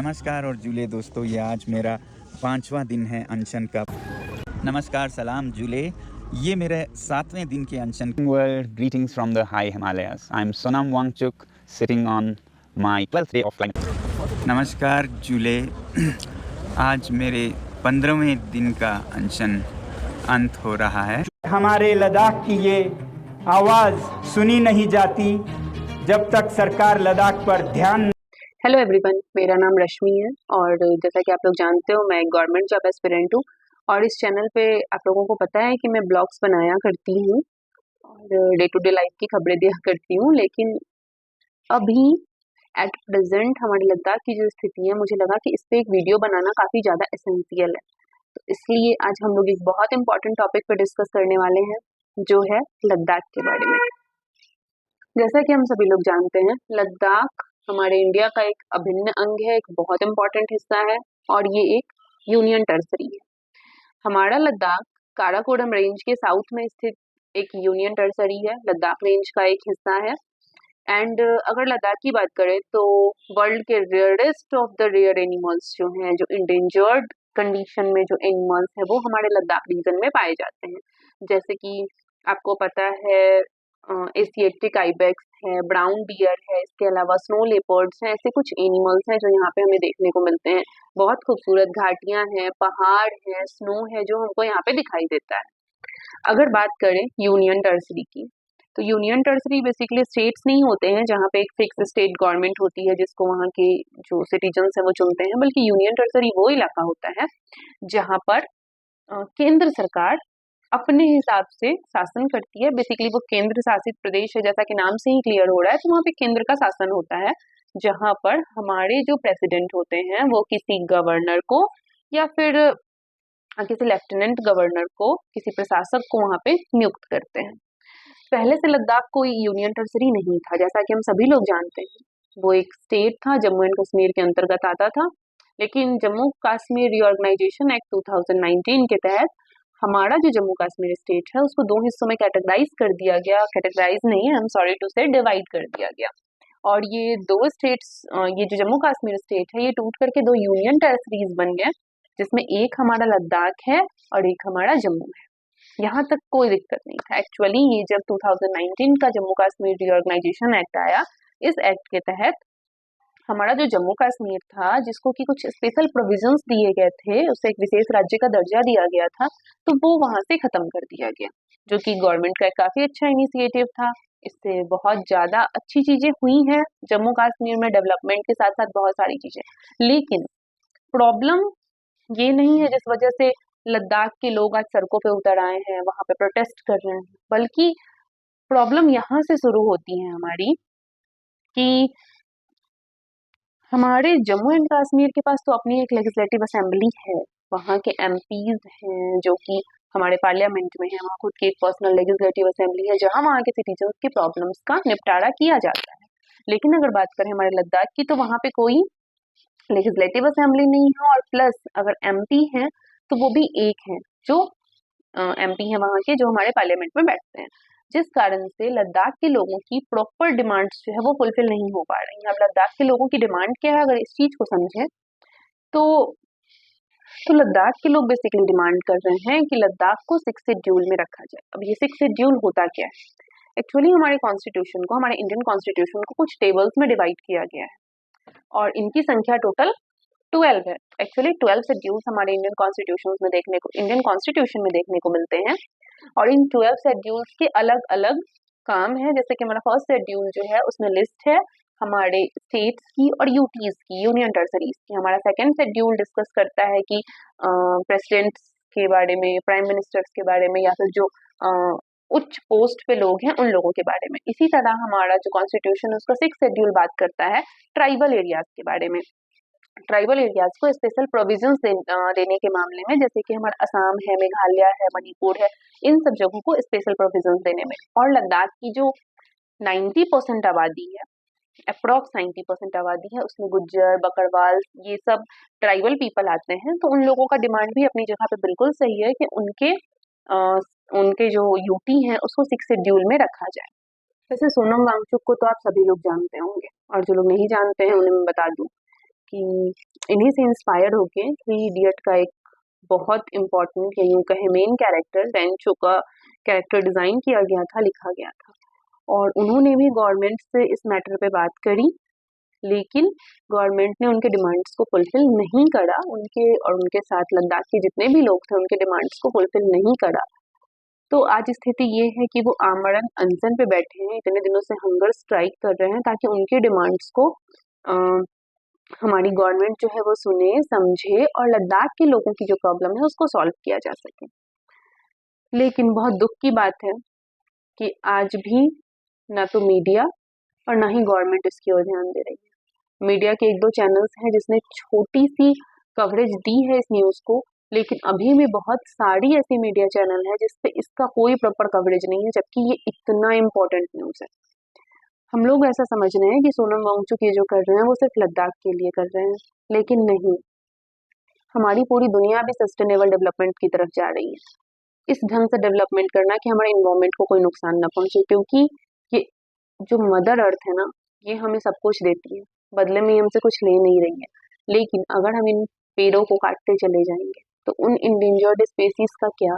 नमस्कार और जूले दोस्तों, ये आज मेरा 5वां दिन है अनशन का। नमस्कार, सलाम जूले। ये मेरे 7वें दिन के अनशन। World greetings from the high Himalayas. I'm Sonam Wangchuk sitting on my 12th day of flying. नमस्कार जूले। आज मेरे 15वें दिन का अनशन अंत हो रहा है। हमारे लद्दाख की ये आवाज़ सुनी नहीं जाती जब तक सरकार लद्दाख पर ध्यान। हेलो एवरीवन, मेरा नाम रश्मि है और जैसा कि आप लोग जानते हो मैं एक गवर्नमेंट जॉब एस्पिरेंट हूँ और इस चैनल पे आप लोगों को पता है कि मैं ब्लॉग्स बनाया करती हूँ और डे टू डे लाइफ की खबरें दिया करती हूँ। लेकिन अभी एट प्रेजेंट हमारे लद्दाख की जो स्थिति है, मुझे लगा कि इस पर एक वीडियो बनाना काफ़ी ज़्यादा एसेंशियल है। तो इसलिए आज हम लोग एक बहुत इंपॉर्टेंट टॉपिक पर डिस्कस करने वाले हैं, जो है लद्दाख के बारे में। जैसा कि हम सभी लोग जानते हैं, लद्दाख हमारे इंडिया का एक अभिन्न अंग है, एक बहुत इंपॉर्टेंट हिस्सा है और ये एक यूनियन टेरिटरी है। हमारा लद्दाख काराकोरम रेंज के साउथ में स्थित एक यूनियन टेरिटरी है, लद्दाख रेंज का एक हिस्सा है। एंड अगर लद्दाख की बात करें तो वर्ल्ड के rarest of the rare animals जो हैं, जो इंडेंजर्ड कंडीशन में जो एनिमल्स है, वो हमारे लद्दाख रीजन में पाए जाते हैं। जैसे कि आपको पता है एशियाटिक आइबेक्स है, ब्राउन डियर है, इसके अलावा स्नो लेपर्ड्स हैं। ऐसे कुछ एनिमल्स हैं जो यहाँ पे हमें देखने को मिलते हैं। बहुत खूबसूरत घाटियां हैं, पहाड़ हैं, स्नो है जो हमको यहाँ पे दिखाई देता है। अगर बात करें यूनियन टेरिटरी की, तो यूनियन टेरिटरी बेसिकली स्टेट्स नहीं होते हैं जहाँ पे एक फिक्स स्टेट गवर्नमेंट होती है जिसको वहाँ के जो सिटीजन्स हैं वो चुनते हैं, बल्कि यूनियन टेरिटरी वो इलाका होता है जहाँ पर केंद्र सरकार अपने हिसाब से शासन करती है। बेसिकली वो केंद्र शासित प्रदेश है, जैसा कि नाम से ही क्लियर हो रहा है। तो वहाँ पे केंद्र का शासन होता है, जहाँ पर हमारे जो प्रेसिडेंट होते हैं वो किसी गवर्नर को या फिर किसी लेफ्टिनेंट गवर्नर को, किसी प्रशासक को वहाँ पे नियुक्त करते हैं। पहले से लद्दाख कोई यूनियन टेरिटरी नहीं था, जैसा कि हम सभी लोग जानते हैं। वो एक स्टेट था, जम्मू एंड कश्मीर के अंतर्गत आता था। लेकिन जम्मू कश्मीर रीऑर्गेनाइजेशन एक्ट 2019 के तहत हमारा जो जम्मू कश्मीर स्टेट है उसको दो हिस्सों में कैटेगराइज कर दिया गया। कैटेगराइज नहीं, आई एम सॉरी टू से, डिवाइड कर दिया गया। और ये दो स्टेट्स, ये जो जम्मू कश्मीर स्टेट है, ये टूट करके दो यूनियन टेरिटरीज बन गए, जिसमें एक हमारा लद्दाख है और एक हमारा जम्मू है। यहाँ तक कोई दिक्कत नहीं था। एक्चुअली ये जब 2019 का जम्मू कश्मीर रीऑर्गेनाइजेशन एक्ट आया, इस एक्ट के तहत हमारा जो जम्मू कश्मीर था, जिसको कि कुछ स्पेशल प्रोविजंस दिए गए थे, उसे एक विशेष राज्य का दर्जा दिया गया था, तो वो वहां से खत्म कर दिया गया, जो कि गवर्नमेंट का एक काफी अच्छा इनिशिएटिव था। इससे बहुत ज्यादा अच्छी चीजें हुई हैं जम्मू कश्मीर में, डेवलपमेंट के साथ साथ बहुत सारी चीजें। लेकिन प्रॉब्लम ये नहीं है जिस वजह से लद्दाख के लोग आज सड़कों पे उतर आए हैं, वहां पे प्रोटेस्ट कर रहे हैं, बल्कि प्रॉब्लम यहाँ से शुरू होती है हमारी कि हमारे जम्मू एंड कश्मीर के पास तो अपनी एक लेजिस्लेटिव असेंबली है, वहाँ के एमपीज हैं जो कि हमारे पार्लियामेंट में है, वहाँ खुद की एक पर्सनल लेजिस्लेटिव असेंबली है जहाँ वहाँ के सिटीजन्स की प्रॉब्लम्स का निपटारा किया जाता है। लेकिन अगर बात करें हमारे लद्दाख की, तो वहाँ पे कोई लेजिस्लेटिव असेंबली नहीं है और प्लस अगर एमपी हैं तो वो भी एक हैं, जो एमपी हैं वहाँ के, जो हमारे पार्लियामेंट में बैठते हैं, जिस कारण से लद्दाख के लोगों की प्रॉपर डिमांड्स जो है वो फुलफिल नहीं हो पा रही हैं। अब लद्दाख के लोगों की डिमांड क्या है, अगर इस चीज को समझें तो लद्दाख के लोग बेसिकली डिमांड कर रहे हैं कि लद्दाख को 6 शेड्यूल में रखा जाए। अब ये 6 शेड्यूल होता क्या है? एक्चुअली हमारे कॉन्स्टिट्यूशन को, हमारे इंडियन कॉन्स्टिट्यूशन को कुछ टेबल्स में डिवाइड किया गया है और इनकी संख्या टोटल 12 है। एक्चुअली 12 शेड्यूल्स हमारे इंडियन कॉन्स्टिट्यूशन में देखने को मिलते हैं और इन 12 शेड्यूल्स के अलग अलग काम है। जैसे कि हमारा फर्स्ट शेड्यूल जो है उसमें लिस्ट है हमारे स्टेट्स की और यूटीज की, यूनियन टेरिटरीज की। हमारा सेकंड शेड्यूल डिस्कस करता है कि प्रेसिडेंट्स के बारे में, प्राइम मिनिस्टर्स के बारे में, या फिर जो उच्च पोस्ट पे लोग हैं उन लोगों के बारे में। इसी तरह हमारा जो कॉन्स्टिट्यूशन है उसका 6th शेड्यूल बात करता है ट्राइबल एरियाज के बारे में, ट्राइबल एरियाज को स्पेशल प्रोविजंस देने के मामले में, जैसे कि हमारा असम है, मेघालय है, मणिपुर है, इन सब जगहों को स्पेशल प्रोविजंस देने में। और लद्दाख की जो 90% आबादी है, अप्रॉक्स 90% आबादी है, उसमें गुज्जर, बकरवाल, ये सब ट्राइबल पीपल आते हैं। तो उन लोगों का डिमांड भी अपनी जगह पे बिल्कुल सही है कि उनके जो यूटी हैं उसको 6 शेड्यूल में रखा जाए। वैसे सोनम वांगचुक को तो आप सभी लोग जानते होंगे, और जो लोग नहीं जानते हैं उन्हें मैं बता दूं कि इन्हीं से इंस्पायर होके थ्री इडियट का एक बहुत इम्पोर्टेंट या यूँ कहें मेन कैरेक्टर रेंचो का कैरेक्टर डिज़ाइन किया गया था, लिखा गया था। और उन्होंने भी गवर्नमेंट से इस मैटर पे बात करी, लेकिन गवर्नमेंट ने उनके डिमांड्स को फुलफ़िल नहीं करा। उनके साथ लद्दाख के जितने भी लोग थे उनके डिमांड्स को फुलफ़िल नहीं करा। तो आज स्थिति ये है कि वो आमरण अनशन पे बैठे हैं, इतने दिनों से हंगर स्ट्राइक कर रहे हैं ताकि उनके डिमांड्स को हमारी गवर्नमेंट जो है वो सुने, समझे और लद्दाख के लोगों की जो प्रॉब्लम है उसको सॉल्व किया जा सके। लेकिन बहुत दुख की बात है कि आज भी ना तो मीडिया और ना ही गवर्नमेंट इसकी ओर ध्यान दे रही है। मीडिया के एक दो चैनल्स हैं जिसने छोटी सी कवरेज दी है इस न्यूज़ को, लेकिन अभी भी बहुत सारी ऐसी मीडिया चैनल है जिस पे इसका कोई प्रॉपर कवरेज नहीं है, जबकि ये इतना इम्पोर्टेंट न्यूज़ है। हम लोग ऐसा समझ रहे हैं कि सोनम वांगचुक ये जो कर रहे हैं वो सिर्फ लद्दाख के लिए कर रहे हैं, लेकिन नहीं, हमारी पूरी दुनिया भी सस्टेनेबल डेवलपमेंट की तरफ जा रही है। इस ढंग से डेवलपमेंट करना कि हमारे इन्वायरमेंट को कोई नुकसान ना पहुंचे, क्योंकि ये जो मदर अर्थ है ना, ये हमें सब कुछ देती है, बदले में ये हमसे कुछ ले नहीं रही है। लेकिन अगर हम इन पेड़ों को काटते चले जाएंगे तो उन इंडेंजर्ड स्पेसीज का क्या,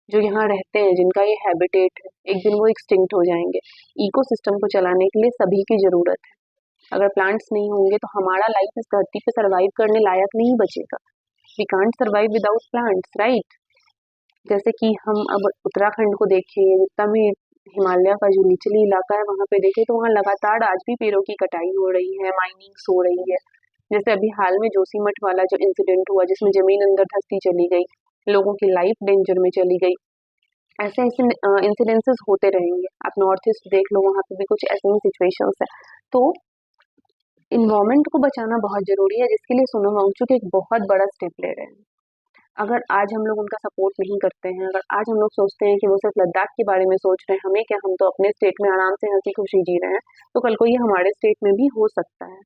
जो यहाँ रहते हैं, जिनका ये हैबिटेट है, एक दिन वो एक्सटिंक्ट हो जाएंगे। इकोसिस्टम को चलाने के लिए सभी की ज़रूरत है। अगर प्लांट्स नहीं होंगे तो हमारा लाइफ इस धरती पे सर्वाइव करने लायक नहीं बचेगा। We can't survive without plants, right. जैसे कि हम अब उत्तराखंड को देखें, जितना भी हिमालय का जो निचली इलाका है वहाँ पे देखें तो वहाँ लगातार आज भी पेड़ों की कटाई हो रही है, माइनिंग्स हो रही है। जैसे अभी हाल में जोशीमठ वाला जो इंसिडेंट हुआ जिसमें ज़मीन अंदर धंसती चली गई, लोगों की लाइफ डेंजर में चली गई। ऐसे ऐसे इंसिडेंसेस होते रहेंगे। आप नॉर्थ ईस्ट देख लो, वहाँ पे भी कुछ ऐसे ही सिचुएशंस है। तो इन्वायरमेंट को बचाना बहुत ज़रूरी है, जिसके लिए सोनम वांगचुक एक बहुत बड़ा स्टेप ले रहे हैं। अगर आज हम लोग उनका सपोर्ट नहीं करते हैं, अगर आज हम लोग सोचते हैं कि वो सिर्फ लद्दाख के बारे में सोच रहे हैं, हमें क्या, हम तो अपने स्टेट में आराम से हंसी खुशी जी रहे हैं, तो कल को ये हमारे स्टेट में भी हो सकता है।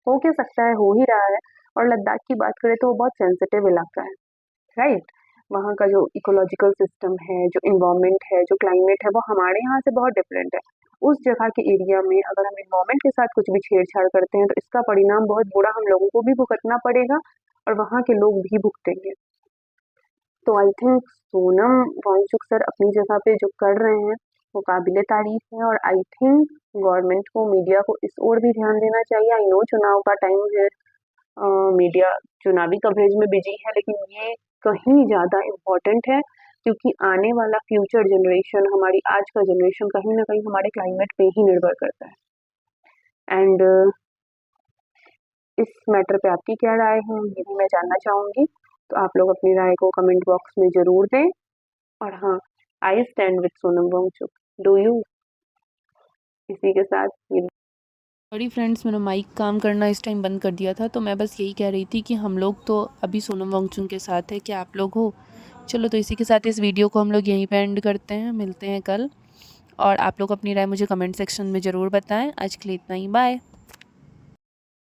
हो क्या सकता है, हो ही रहा है। और लद्दाख की बात करें तो वो बहुत सेंसिटिव इलाका है, राइट। वहाँ का जो इकोलॉजिकल सिस्टम है, जो इन्वायरमेंट है, जो क्लाइमेट है, वो हमारे यहाँ से बहुत डिफरेंट है। उस जगह के एरिया में अगर हम इन्वायरमेंट के साथ कुछ भी छेड़छाड़ करते हैं तो इसका परिणाम बहुत बुरा हम लोगों को भी भुगतना पड़ेगा और वहाँ के लोग भी भुगतेंगे। तो I think Sonam Wangchuk sir अपनी जगह पे जो कर रहे हैं वो काबिले तारीफ है, और आई थिंक गवर्नमेंट को, मीडिया को इस ओर भी ध्यान देना चाहिए। आई नो चुनाव का टाइम है, मीडिया चुनावी कवरेज में बिजी है, लेकिन ये कहीं ज़्यादा इम्पोर्टेंट है, क्योंकि आने वाला फ्यूचर जनरेशन, हमारी आज का जनरेशन कहीं ना कहीं हमारे क्लाइमेट पे ही निर्भर करता है। एंड इस मैटर पे आपकी क्या राय है ये भी मैं जानना चाहूँगी, तो आप लोग अपनी राय को कमेंट बॉक्स में ज़रूर दें। और हाँ, I stand with Sonam Wangchuk, do you. इसी के साथ ये सॉरी फ्रेंड्स, मैंने माइक काम करना इस टाइम बंद कर दिया था। तो मैं बस यही कह रही थी कि हम लोग तो अभी सोनम वांगचुक के साथ है, क्या आप लोग हो? चलो, तो इसी के साथ इस वीडियो को हम लोग यहीं पे एंड करते हैं, मिलते हैं कल। और आप लोग अपनी राय मुझे कमेंट सेक्शन में ज़रूर बताएं। आज के लिए इतना ही, बाय।